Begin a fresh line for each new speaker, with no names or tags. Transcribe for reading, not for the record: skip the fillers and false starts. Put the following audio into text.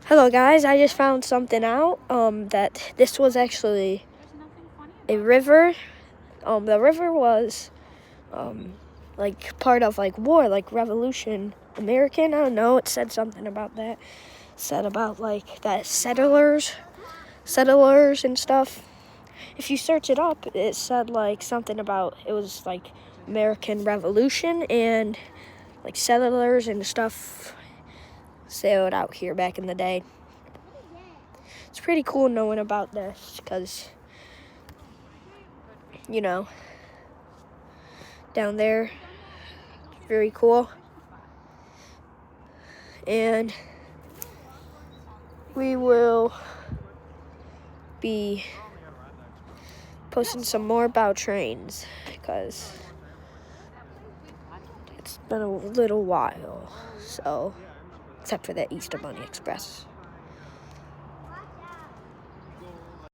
Hello guys, I just found something out, that this was actually a river. The river was, like part of like war, like Revolution American, I don't know, it said something about that. It said about like that settlers and stuff. If you search it up, it said like something about, it was like American Revolution and like settlers and stuff sailed out here back in the day. It's pretty cool knowing about this because, you know, down there, very cool. And we will be posting some more about trains because it's been a little while. So, except for the Easter Bunny Express.